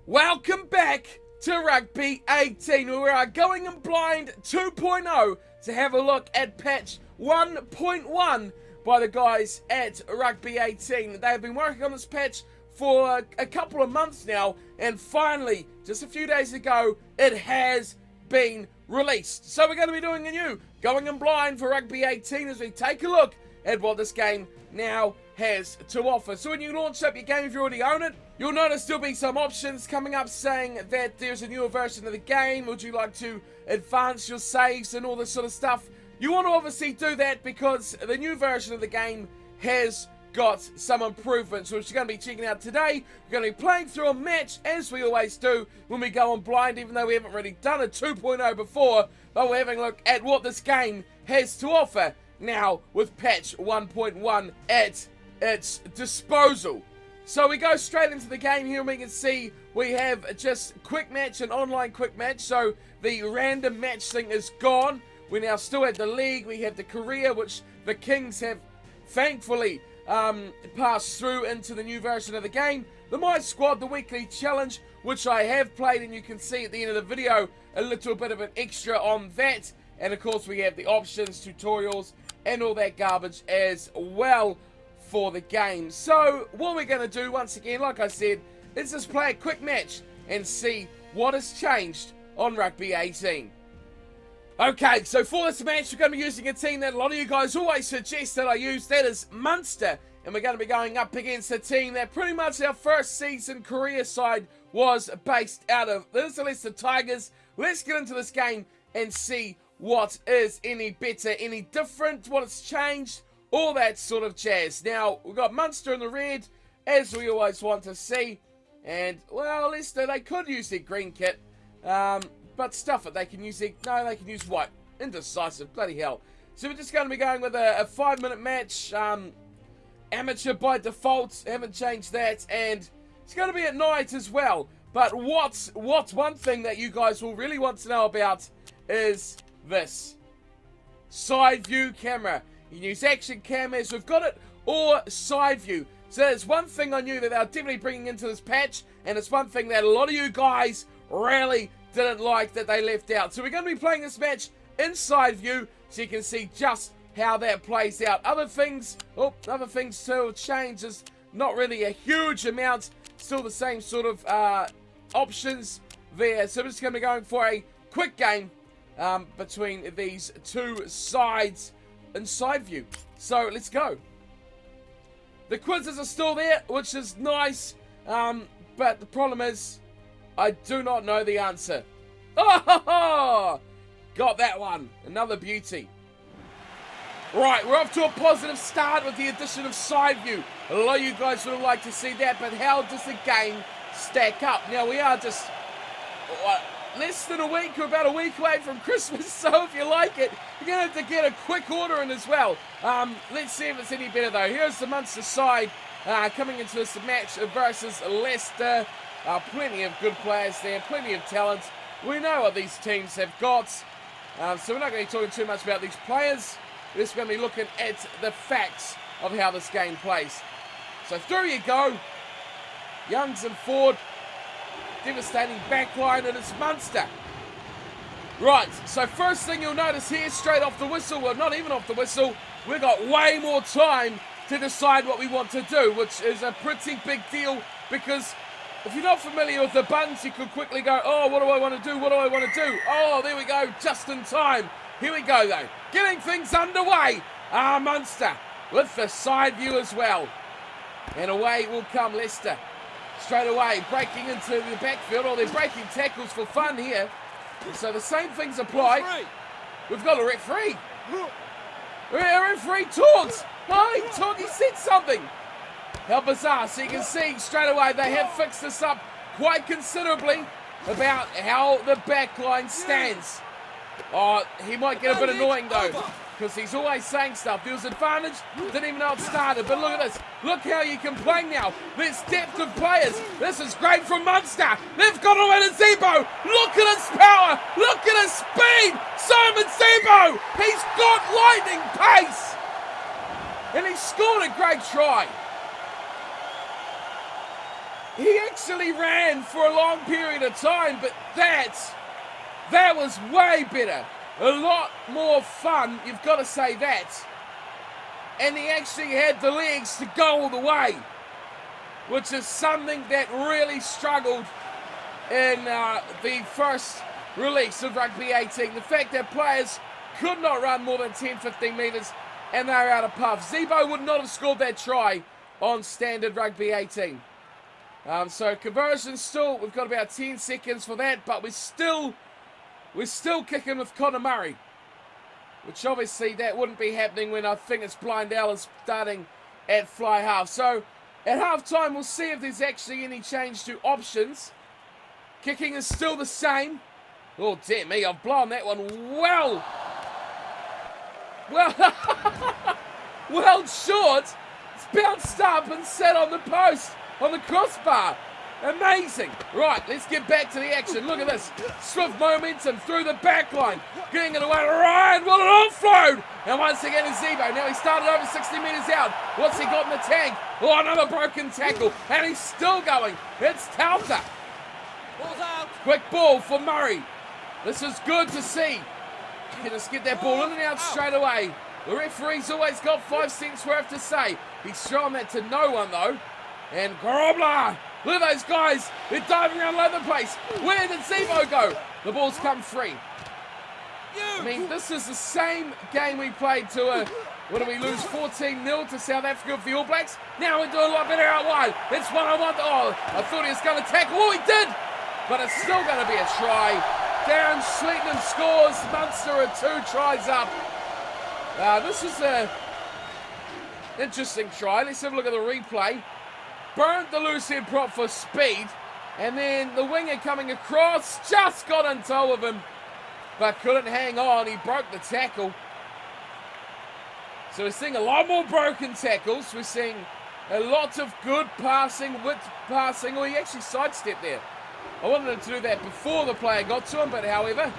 Welcome back to Rugby 18, where we are going in blind 2.0 to have a look at patch 1.1 by the guys at Rugby 18. They have been working on this patch for a couple of months now, and finally, just a few days ago, it has been released. So we're going to be doing a new Going in Blind for Rugby 18 as we take a look at what this game now has to offer. So when you launch up your game, if you already own it, you'll notice there'll be some options coming up saying that there's a newer version of the game. Would you like to advance your saves and all this sort of stuff? You want to obviously do that because the new version of the game has got some improvements, which we're going to be checking out today. We're going to be playing through a match, as we always do when we go on blind, even though we haven't really done a 2.0 before, but we're having a look at what this game has to offer now with patch 1.1 at its disposal. So we go straight into the game here, and we can see we have just quick match and online quick match. So the random match thing is gone. We now still have the league. We have the career, which the Kings have thankfully passed through into the new version of the game. The My Squad, the weekly challenge, which I have played, and you can see at the end of the video a little bit of an extra on that. And of course we have the options, tutorials, and all that garbage as well for the game. So what we're going to do, once again, like I said, is just play a quick match and see what has changed on Rugby 18. Okay, so for this match, we're going to be using a team that a lot of you guys always suggest that I use. That is Munster. And we're going to be going up against a team that pretty much our first season career side was based out of. This is the Tigers. Let's get into this game and see what is any better, any different, what has changed, all that sort of jazz. Now, we've got Munster in the red, as we always want to see. And, well, Leicester, they could use their green kit. But stuff it, they can use white. Indecisive, bloody hell. So we're just going to be going with a 5-minute match. Amateur by default, haven't changed that. And it's going to be at night as well. But what's one thing that you guys will really want to know about is this. Side view camera. You can use action cameras, we've got it, or side view. So there's one thing I knew that they're definitely bringing into this patch, and it's one thing that a lot of you guys really didn't like that they left out. So we're going to be playing this match in side view, so you can see just how that plays out. Other things still change. There's not really a huge amount, still the same sort of options there. So we're just going to be going for a quick game between these two sides in side view. So let's go. The quizzes are still there, which is nice, but the problem is I do not know the answer. Oh, got that one. Another beauty. Right, we're off to a positive start with the addition of side view. A lot of you guys would have liked to see that, but how does the game stack up? Now, we are just less than a week, or about a week away from Christmas, so if you like it, you're going to have to get a quick order in as well. Let's see if it's any better, though. Here's the Munster side coming into this match versus Leicester. Plenty of good players there, plenty of talent. We know what these teams have got, so we're not going to be talking too much about these players. We're just going to be looking at the facts of how this game plays. So through you go. Youngs and Ford. Devastating backline, and it's Munster. Right, so first thing you'll notice here, straight off the whistle, well, not even off the whistle, we've got way more time to decide what we want to do, which is a pretty big deal, because if you're not familiar with the buttons, you could quickly go, oh, what do I want to do, what do I want to do? Oh, there we go, just in time. Here we go, though, getting things underway. Munster with the side view as well. And away will come Leicester. Straight away, breaking into the backfield, or they're breaking tackles for fun here. So the same things apply. We've got a referee. A referee talks. Oh, he said something. How bizarre. So you can see straight away they have fixed this up quite considerably about how the back line stands. Oh, he might get a bit annoying though, because he's always saying stuff. There was advantage, didn't even know it started, but look at this. Look how you can play now. There's depth of players. This is great from Munster. They've got away to Zebo. Look at his power. Look at his speed. Simon Zebo. He's got lightning pace. And he scored a great try. He actually ran for a long period of time, but that was way better. A lot more fun, you've got to say that. And he actually had the legs to go all the way, which is something that really struggled in the first release of Rugby 18. The fact that players could not run more than 10-15 metres and they were out of puff. Zebo would not have scored that try on standard Rugby 18. So conversion still, we've got about 10 seconds for that, but we're still kicking with Connor Murray, which obviously that wouldn't be happening when I think it's Blindell is starting at fly half. So at half time we'll see if there's actually any change to options. Kicking is still the same. Oh dear me, I've blown that one well short. It's bounced up and sat on the post, on the crossbar. Amazing. Right, let's get back to the action. Look at this. Swift momentum through the back line. Getting it away to Ryan. Well, it offload. And once again is Zebo. Now he started over 60 metres out. What's he got in the tank? Oh, another broken tackle. And he's still going. It's Tauta. Ball's out. Quick ball for Murray. This is good to see. Can just get that ball in and out straight away. The referee's always got 5 cents worth to say. He's thrown that to no one, though. And Grobler. Look at those guys. They're diving around all over the place. Where did Zebo go? The ball's come free. I mean, this is the same game we played to what did we lose? 14-0 to South Africa with the All Blacks. Now we're doing a lot better out wide. It's one-on-one. Oh, I thought he was going to tackle. Oh, he did. But it's still going to be a try. Darren Sweetnam scores. Munster are 2 tries up. This is an interesting try. Let's have a look at the replay. Burnt the loose head prop for speed. And then the winger coming across just got on toe of him, but couldn't hang on. He broke the tackle. So we're seeing a lot more broken tackles. We're seeing a lot of good passing, width passing. Oh, he actually sidestepped there. I wanted him to do that before the player got to him, but however,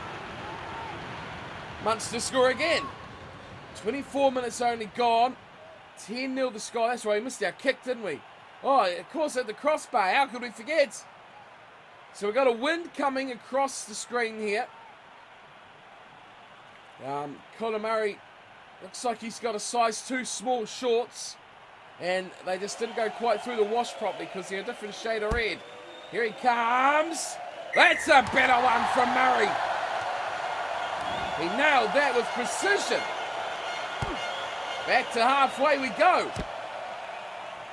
Munster score again. 24 minutes only gone. 10-0 the score. That's right, we missed our kick, didn't we? Oh, of course, at the crossbar. How could we forget? So we've got a wind coming across the screen here. Connor Murray looks like he's got a size 2 small shorts. And they just didn't go quite through the wash properly because they're a different shade of red. Here he comes. That's a better one from Murray. He nailed that with precision. Back to halfway we go.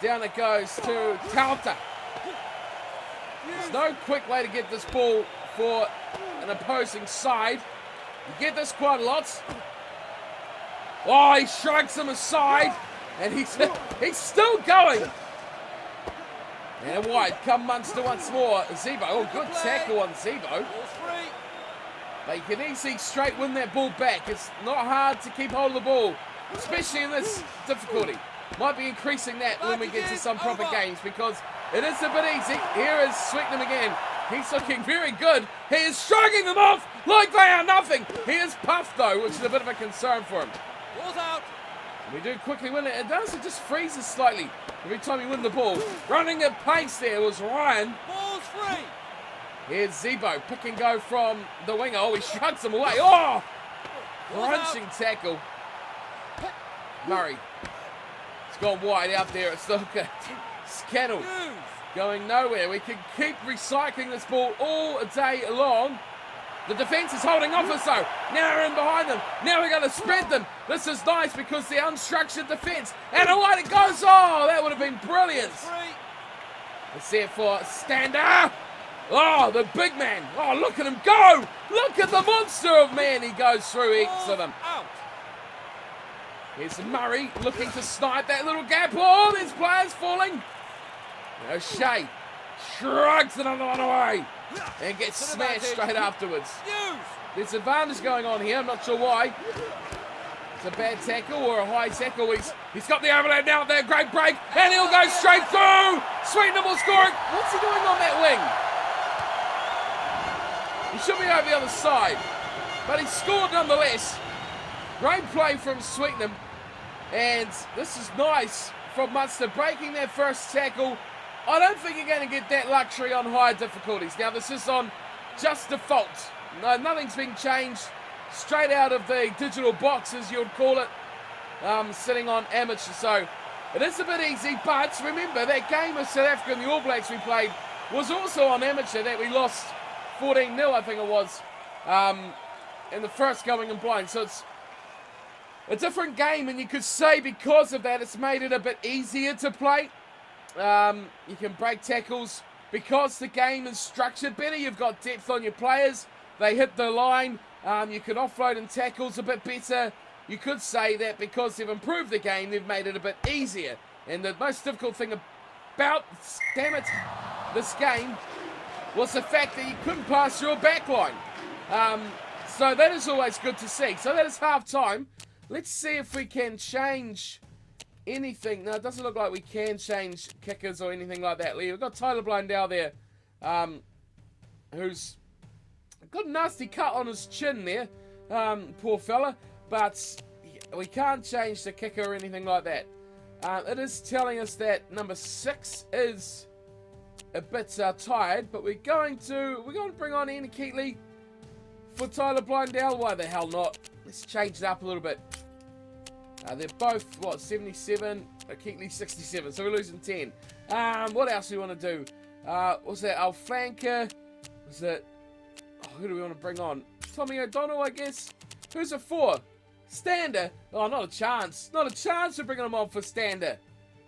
Down it goes to Tauta. There's no quick way to get this ball for an opposing side. You get this quite a lot. Oh, he shrugs him aside. And he's still going. And wide, come Munster once more. Zebo, oh, good tackle on Zebo. But you can easily straight win that ball back. It's not hard to keep hold of the ball, especially in this difficulty. Might be increasing that when we get to some proper games because it is a bit easy. Here is Sweetnam again. He's looking very good. He is shrugging them off like they are nothing. He is puffed though, which is a bit of a concern for him. Ball's out. We do quickly win it. It does, it just freezes slightly every time you win the ball. Running at pace there was Ryan. Ball's free. Here's Zebo, pick and go from the winger. Oh, he shrugs him away. Oh! Crunching tackle. Murray. It's gone wide out there. It's not good. Scannell going nowhere. We can keep recycling this ball all day long. The defence is holding off us though. Now we're in behind them. Now we're going to spread them. This is nice because they're unstructured defence. And away it goes. Oh, that would have been brilliant. It's there for Stander. Oh, the big man. Oh, look at him go. Look at the monster of man. He goes through each of them. Here's Murray looking to snipe that little gap. Oh, there's players falling. O'Shea shrugs another one away and gets smashed straight afterwards. There's advantage going on here. I'm not sure why. It's a bad tackle or a high tackle. He's got the overlap now. There, great break, and he'll go straight through. Sweetnam will score it. What's he doing on that wing? He should be over the other side, but he scored nonetheless. Great play from Sweetnam, and this is nice from Munster breaking their first tackle I don't think you're going to get that luxury on higher difficulties. Now, this is on just default. No, nothing's been changed. Straight out of the digital box, as you'd call it, sitting on amateur. So it is a bit easy, but remember that game of South Africa and the All Blacks we played was also on amateur that we lost 14-0, I think it was, in the first going and blind. So it's a different game, and you could say because of that it's made it a bit easier to play. You can break tackles because the game is structured better. You've got depth on your players. They hit the line. You can offload and tackles a bit better. You could say that because they've improved the game, they've made it a bit easier. And the most difficult thing about, damn it, this game was the fact that you couldn't pass your back line. So that is always good to see. So that is half time. Let's see if we can change anything. No, it doesn't look like we can change kickers or anything like that. We've got Tyler Blundell there, who's got a nasty cut on his chin there, poor fella. But we can't change the kicker or anything like that. It is telling us that number 6 is a bit tired, but we're going to bring on Ian Keatley for Tyler Blundell. Why the hell not? Let's change it up a little bit. They're both, 77, Keatley 67, so we're losing 10. What else do we want to do? Was that our flanker? Was it, who do we want to bring on? Tommy O'Donnell, I guess. Who's it for? Stander? Oh, not a chance. Not a chance of bringing him on for Stander.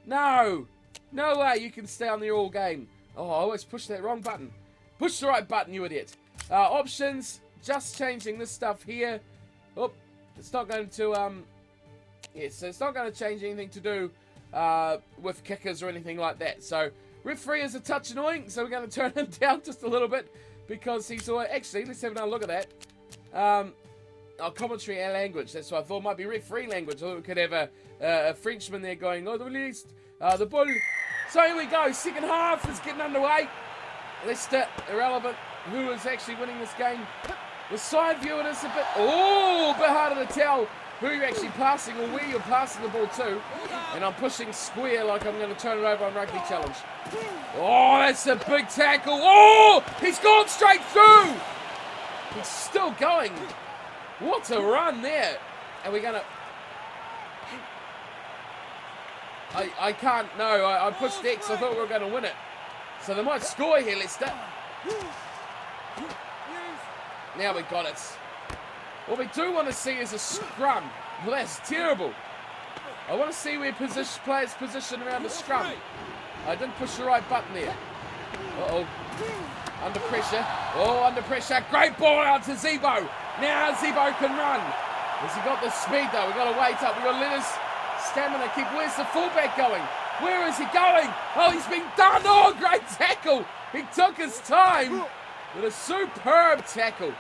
No. No way you can stay on the all game. Oh, I always push that wrong button. Push the right button, you idiot. Options. Just changing this stuff here. Oh, it's not going to, yes, so it's not going to change anything to do with kickers or anything like that. So, referee is a touch annoying, so we're going to turn him down just a little bit because he's always, actually, let's have another look at that. Commentary and language. That's what I thought might be referee language. I thought we could have a Frenchman there going, oh, the released, the ball. So here we go. Second half is getting underway. Leicester, irrelevant. Who is actually winning this game? The side view, it is a bit, a bit harder to tell who you're actually passing or where you're passing the ball to. And I'm pushing square like I'm going to turn it over on Rugby Challenge. Oh, that's a big tackle. Oh, he's gone straight through. He's still going. What a run there. Are we going to... I can't, no, I pushed X. I thought we were going to win it. So they might score here, Leicester. Now we got it. What we do want to see is a scrum. Well, that's terrible. I want to see where players position around the scrum. I didn't push the right button there. Uh-oh. Under pressure. Oh, under pressure. Great ball out to Zebo. Now Zebo can run. Has he got the speed though? We've got to wait up. We've got to let his stamina keep. Where's the fullback going? Where is he going? Oh, he's been done. Oh, great tackle. He took his time with a superb tackle.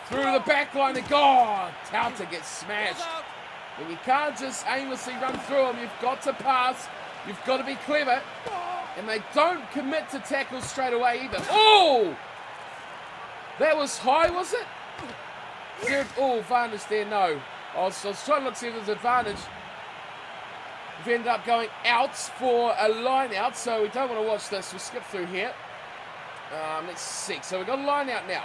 Through the back line and God, Tauta gets smashed. And you can't just aimlessly run through them. You've got to pass. You've got to be clever. And they don't commit to tackles straight away either. Oh! That was high, was it? Oh, advantage there, no. I was trying to look see if there's advantage. We've ended up going out for a line out, so we don't want to watch this. We'll skip through here. Let's see. So we've got a line out now.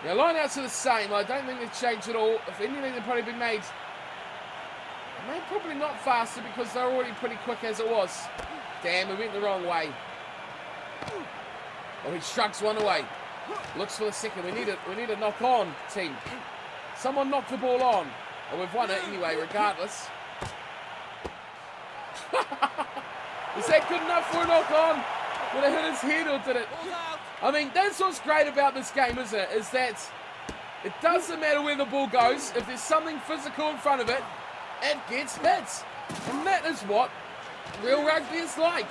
Now, line outs are the same. I don't think they've changed at all. If anything, they've probably been made probably not faster because they're already pretty quick as it was. Damn, we went the wrong way. Oh, he shrugs one away. Looks for the second. We need a knock on, team. Someone knock the ball on. Oh, we've won it anyway, regardless. Is that good enough for a knock on? Did it hit his head or did it? I mean, that's what's great about this game, isn't it? Is that it doesn't matter where the ball goes. If there's something physical in front of it, it gets hit. And that is what real rugby is like.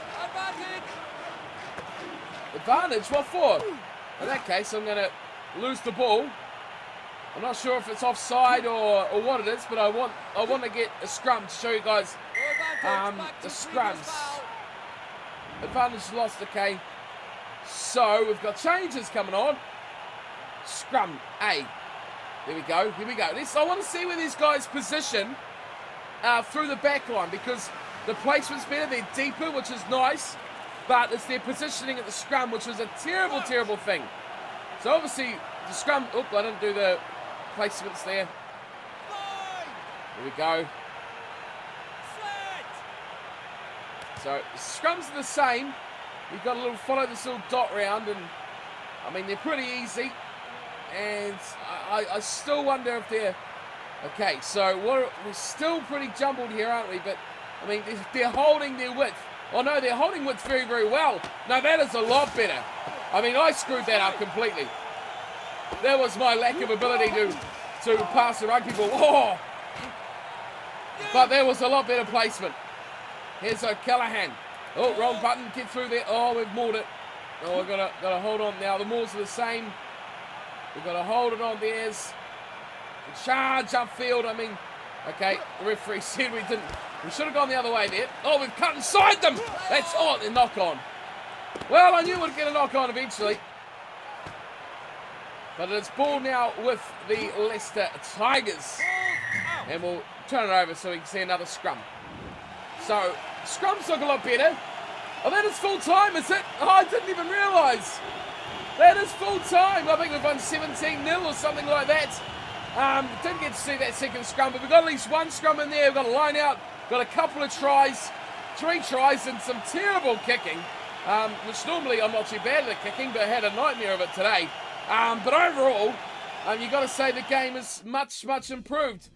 Advantage? What for? In that case, I'm going to lose the ball. I'm not sure if it's offside or what it is, but I want to get a scrum to show you guys the scrums. Advantage lost, okay. So, we've got changes coming on. Scrum, A. There we go, here we go. I want to see where these guys position through the back line because the placement's better, they're deeper, which is nice. but it's their positioning at the scrum, which was a terrible, terrible thing. So obviously, the scrum... Oh, I didn't do the placements there. Here we go. So, scrums are the same. You've got a little, follow this little dot round, and I mean, they're pretty easy. And I still wonder if they're... Okay, so we're still pretty jumbled here, aren't we? But, I mean, they're holding their width. Oh, no, they're holding width very, very well. No, that is a lot better. I mean, I screwed that up completely. That was my lack of ability to pass the rugby ball. Oh! But there was a lot better placement. Here's O'Callaghan. Oh, wrong button. Get through there. Oh, we've mauled it. Oh, we've got to hold on now. The mauls are the same. We've got to hold it on theirs. Charge upfield. I mean, okay, the referee said we didn't. We should have gone the other way there. Oh, we've cut inside them. That's the knock on. Well, I knew we'd get a knock on eventually. But it's ball now with the Leicester Tigers. And we'll turn it over so we can see another scrum. So, scrums look a lot better. Oh, that is full time, is it? Oh, I didn't even realise. That is full time. I think we've won 17-0 or something like that. Didn't get to see that second scrum, but we've got at least one scrum in there. We've got a line out, got a couple of tries, 3 tries and some terrible kicking, which normally I'm not too bad at kicking, but I had a nightmare of it today. But overall, you've got to say the game is much, much improved.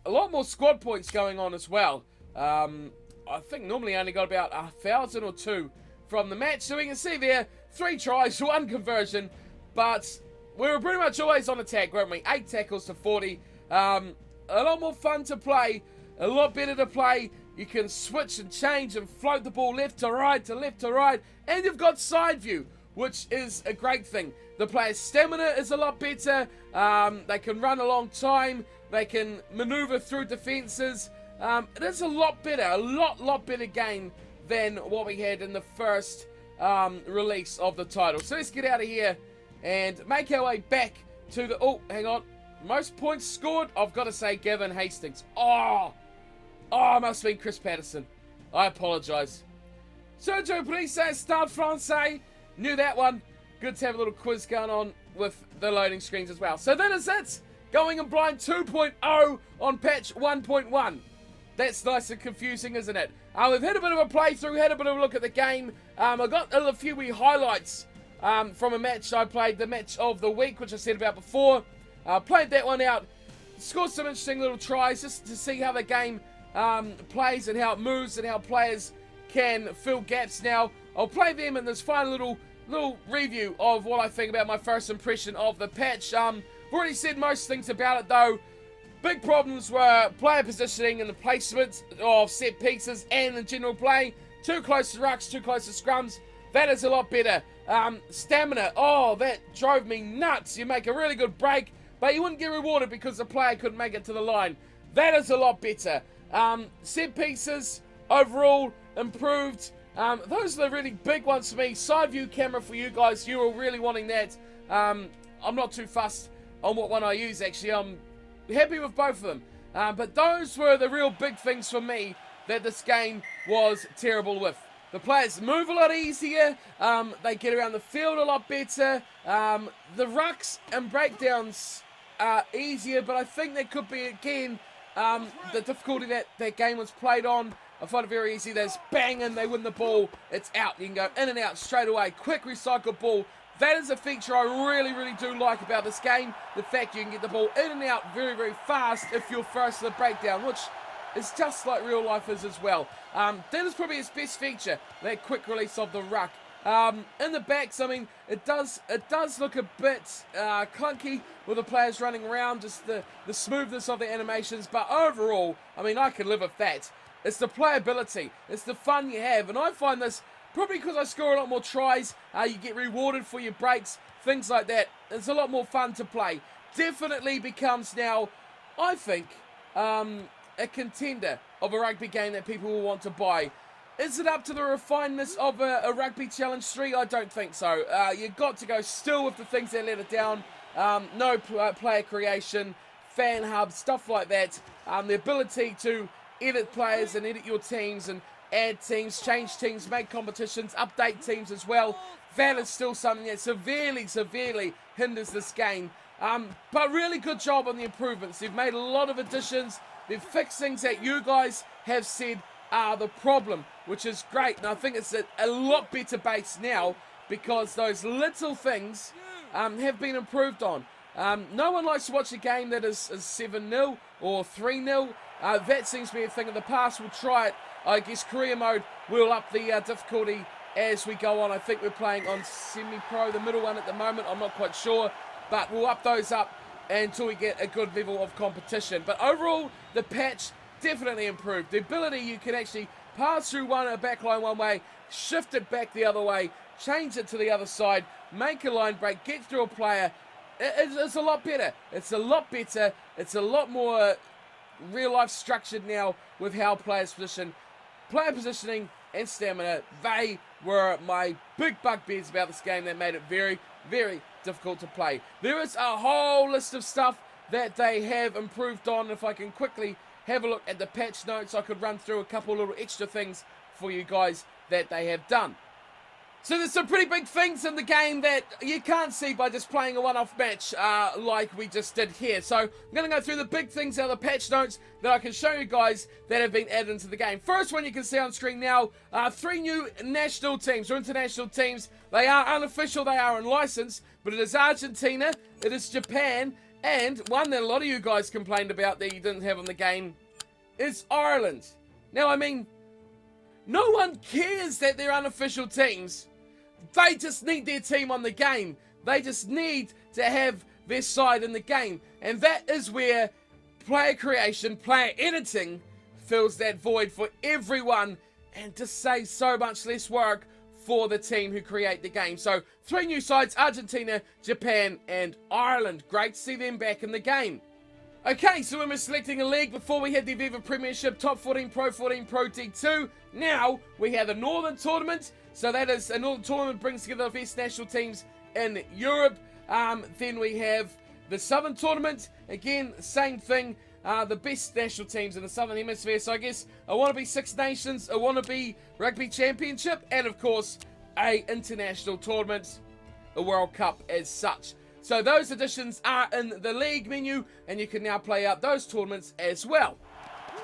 A lot more squad points going on as well. I think normally I only got about 1,000 or 2 from the match. So we can see there, 3 tries, 1 conversion. But we were pretty much always on attack, weren't we? 8 tackles to 40. A lot more fun to play. A lot better to play. You can switch and change and float the ball left to right to left to right. And you've got side view, which is a great thing. The player's stamina is a lot better. They can run a long time. They can maneuver through defences. It is a lot better, a lot better game than what we had in the first release of the title. So let's get out of here and make our way back to the... Oh, hang on. Most points scored, I've got to say Gavin Hastings. Oh, it must have been Chris Patterson. I apologise. Sergio Police, Stade Francais. Knew that one. Good to have a little quiz going on with the loading screens as well. So that is it. Going and Blind 2.0 on patch 1.1. That's nice and confusing, isn't it? We've had a bit of a playthrough, had a bit of a look at the game. I got a few wee highlights from a match I played, the match of the week, which I said about before. Played that one out, scored some interesting little tries just to see how the game plays and how it moves and how players can fill gaps. Now, I'll play them in this final little review of what I think about my first impression of the patch. I've already said most things about it though. Big problems were player positioning and the placement of set pieces and the general play. Too close to rucks, too close to scrums. That is a lot better. Stamina, that drove me nuts. You make a really good break, but you wouldn't get rewarded because the player couldn't make it to the line. That is a lot better. Set pieces, overall, improved. Those are the really big ones for me. Side view camera for you guys. You were really wanting that. I'm not too fussed on what one I use, actually. I'm happy with both of them. But those were the real big things for me that this game was terrible with. The players move a lot easier. They get around the field a lot better. The rucks and breakdowns are easier, but I think there could be, again, the difficulty that game was played on. I find it very easy. There's bang and they win the ball. It's out. You can go in and out straight away. Quick recycled ball. That is a feature I really, really do like about this game. The fact you can get the ball in and out very, very fast if you're first to the breakdown, which is just like real life is as well. That is probably its best feature, that quick release of the ruck. In the backs, I mean, it does look a bit clunky with the players running around, just the smoothness of the animations, but overall, I mean, I can live with that. It's the playability, it's the fun you have, and I find this, probably because I score a lot more tries, you get rewarded for your breaks, things like that. It's a lot more fun to play. Definitely becomes now, I think, a contender of a rugby game that people will want to buy. Is it up to the refinement of a Rugby Challenge 3? I don't think so. You've got to go still with the things that let it down. No player creation, fan hub, stuff like that. The ability to edit players and edit your teams and add teams, change teams, make competitions, update teams as well. That is still something that severely hinders this game. But really good job on the improvements. They've made a lot of additions. They've fixed things that you guys have said are the problem, which is great. And I think it's a lot better base now because those little things have been improved on. No one likes to watch a game that is 7-0 or 3-0. That seems to be a thing of the past. We'll try it. I guess career mode will up the difficulty as we go on. I think we're playing on semi-pro, the middle one at the moment. I'm not quite sure, but we'll up those up until we get a good level of competition. But overall, the patch definitely improved. The ability you can actually pass through a backline one way, shift it back the other way, change it to the other side, make a line break, get through a player. It's a lot better. It's a lot better. It's a lot more real-life structured now with how players position. Player positioning and stamina, they were my big bugbears about this game that made it very difficult to play. There is a whole list of stuff that they have improved on. If I can quickly have a look at the patch notes, I could run through a couple little extra things for you guys that they have done. So there's some pretty big things in the game that you can't see by just playing a one-off match like we just did here. So I'm going to go through the big things out of the patch notes that I can show you guys that have been added into the game. First one you can see on screen now, 3 new national teams or international teams. They are unofficial, they are unlicensed, but it is Argentina, it is Japan, and one that a lot of you guys complained about that you didn't have on the game is Ireland. Now, I mean, no one cares that they're unofficial teams. They just need their team on the game. They just need to have their side in the game. And that is where player creation, player editing fills that void for everyone and just saves so much less work for the team who create the game. So 3 new sides, Argentina, Japan, and Ireland. Great to see them back in the game. Okay, so when we're selecting a league, before we had the Viva Premiership, Top 14, Pro D2, now we have the Northern Tournament. So that is, a Northern Tournament brings together the best national teams in Europe. Then we have the Southern Tournament, again, same thing, the best national teams in the Southern Hemisphere. So I guess I want to be 6 Nations, I want to be Rugby Championship, and of course, a international tournament, a World Cup as such. So those additions are in the league menu, and you can now play out those tournaments as well.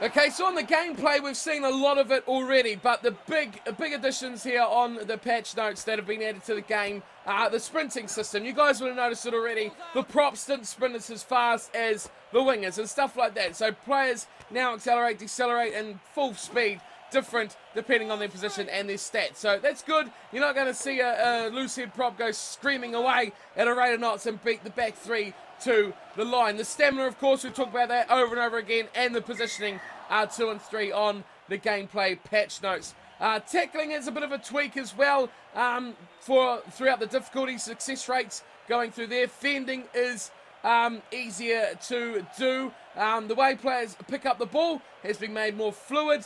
Okay, so on the gameplay, we've seen a lot of it already, but the big additions here on the patch notes that have been added to the game are the sprinting system. You guys would have noticed it already. The props didn't sprint as fast as the wingers and stuff like that. So players now accelerate, decelerate, and full speed, different depending on their position and their stats. So that's good. You're not going to see a loose head prop go screaming away at a rate of knots and beat the back 3 to the line. The stamina, of course, we've talked about that over and over again, and the positioning are 2 and 3 on the gameplay patch notes. Tackling is a bit of a tweak as well throughout the difficulty, success rates going through there. Fending is easier to do. The way players pick up the ball has been made more fluid.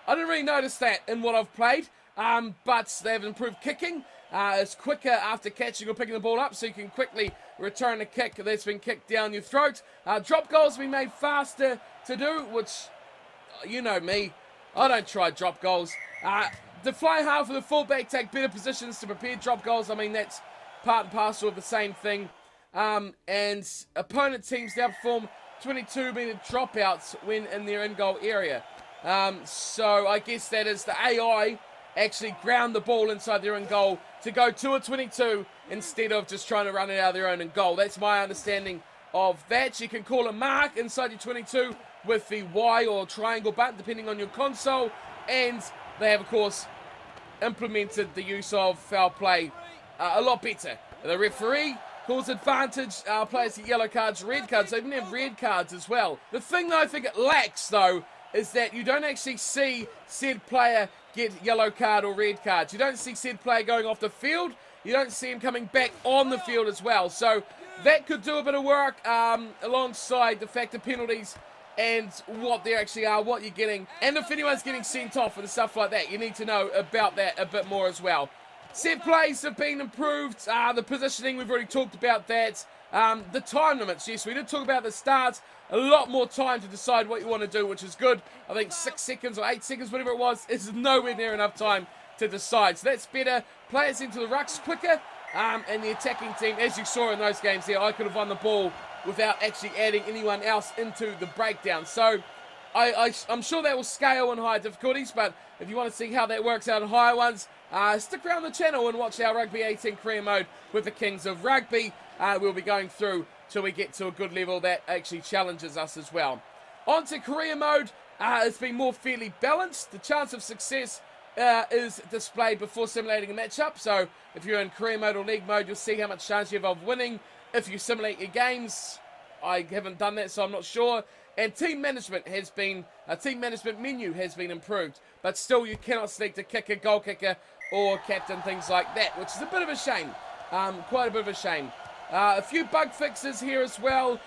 I didn't really notice that in what I've played, but they have improved kicking. It's quicker after catching or picking the ball up, so you can quickly return a kick that's been kicked down your throat. Drop goals have been made faster to do, which, you know me, I don't try drop goals. The fly half of the fullback take better positions to prepare drop goals. I mean, that's part and parcel of the same thing. And opponent teams now perform 22-meter dropouts when in their in-goal area. So I guess that is the AI actually ground the ball inside their own goal to go to a 22 instead of just trying to run it out of their own goal. That's my understanding of that. You can call a mark inside your 22 with the Y or triangle button depending on your console, and they have of course implemented the use of foul play a lot better. The referee calls advantage, players get yellow cards, red cards. They even have red cards as well. The thing that I think it lacks though is that you don't actually see said player get yellow card or red cards. You don't see said player going off the field. You don't see him coming back on the field as well. So that could do a bit of work alongside the fact of penalties and what they actually are, what you're getting. And if anyone's getting sent off and stuff like that, you need to know about that a bit more as well. Set plays have been improved. The positioning, we've already talked about that. The time limits, yes, we did talk about the start. A lot more time to decide what you want to do, which is good. I think 6 seconds or 8 seconds, whatever it was, is nowhere near enough time to decide. So that's better. Players into the rucks quicker. And the attacking team, as you saw in those games here, I could have won the ball without actually adding anyone else into the breakdown. So I'm sure that will scale on higher difficulties, but if you want to see how that works out on higher ones, stick around the channel and watch our Rugby 18 career mode with the Kings of Rugby. We'll be going through till we get to a good level that actually challenges us as well. On to career mode, it's been more fairly balanced. The chance of success is displayed before simulating a matchup. So if you're in career mode or league mode, you'll see how much chance you have of winning if you simulate your games. I haven't done that, so I'm not sure. And team management menu has been improved, but still you cannot select a kicker, goal kicker, or captain, things like that, which is a bit of a shame. Quite a bit of a shame. A few bug fixes here as well,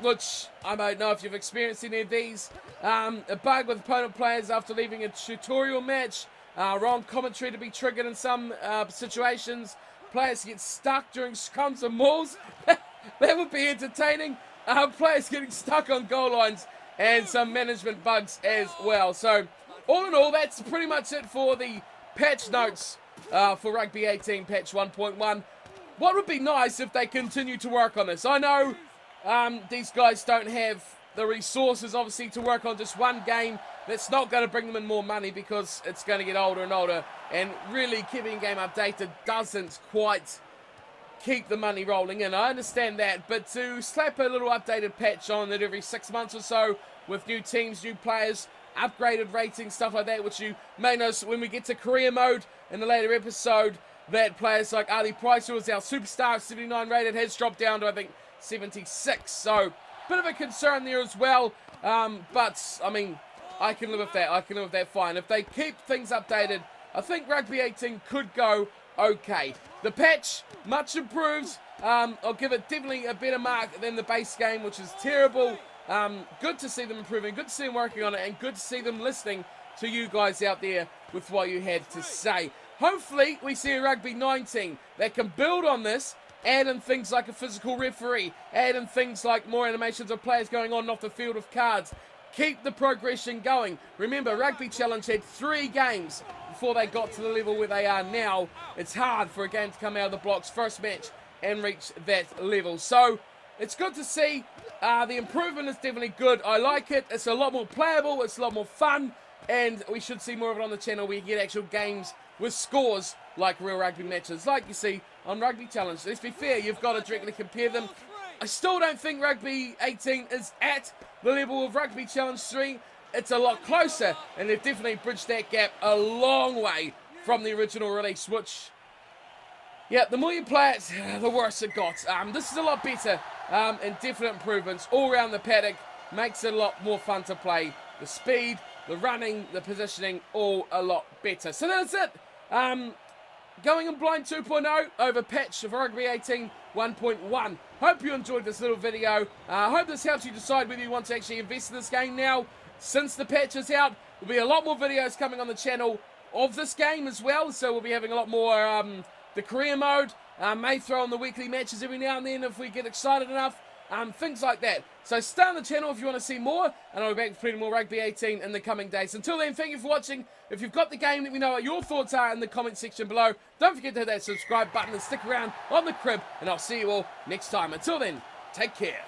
which I don't know if you've experienced any of these. A bug with opponent players after leaving a tutorial match. Wrong commentary to be triggered in some situations. Players get stuck during scrums and mauls. That would be entertaining. Players getting stuck on goal lines and some management bugs as well. So all in all, that's pretty much it for the patch notes for Rugby 18 patch 1.1. What would be nice if they continue to work on this? I know these guys don't have the resources, obviously, to work on just one game. That's not going to bring them in more money because it's going to get older and older. And really, keeping a game updated doesn't quite keep the money rolling in. I understand that, but to slap a little updated patch on it every 6 months or so with new teams, new players, upgraded ratings, stuff like that, which you may notice when we get to career mode in a later episode, that players like Ali Price, who was our superstar, 79 rated, has dropped down to, I think, 76. So, bit of a concern there as well. But, I mean, I can live with that. I can live with that fine. If they keep things updated, I think Rugby 18 could go okay. The patch, much improved. I'll give it definitely a better mark than the base game, which is terrible. Good to see them improving, good to see them working on it, and good to see them listening to you guys out there with what you had to say. Hopefully, we see a Rugby 19 that can build on this, add in things like a physical referee, add in things like more animations of players going on and off the field of cards. Keep the progression going. Remember, Rugby Challenge had 3 games before they got to the level where they are now. It's hard for a game to come out of the blocks first match and reach that level. So, it's good to see. The improvement is definitely good. I like it. It's a lot more playable. It's a lot more fun. And we should see more of it on the channel where you get actual games with scores like real rugby matches, like you see on Rugby Challenge. Let's be fair, you've got to directly compare them. I still don't think Rugby 18 is at the level of Rugby Challenge 3. It's a lot closer, and they've definitely bridged that gap a long way from the original release, which, yeah, the more you play it, the worse it got. This is a lot better, and definite improvements all around the paddock. Makes it a lot more fun to play. The speed, the running, the positioning, all a lot better. So that's it. Going in blind 2.0 over patch of Rugby 18 1.1. Hope you enjoyed this little video. Hope this helps you decide whether you want to actually invest in this game now. Since the patch is out, there'll be a lot more videos coming on the channel of this game as well. So we'll be having a lot more the career mode. May throw on the weekly matches every now and then if we get excited enough. Things like that. So stay on the channel if you want to see more, and I'll be back with plenty more Rugby 18 in the coming days. Until then, thank you for watching. If you've got the game, let me know what your thoughts are in the comment section below. Don't forget to hit that subscribe button and stick around on the crib, and I'll see you all next time. Until then, take care.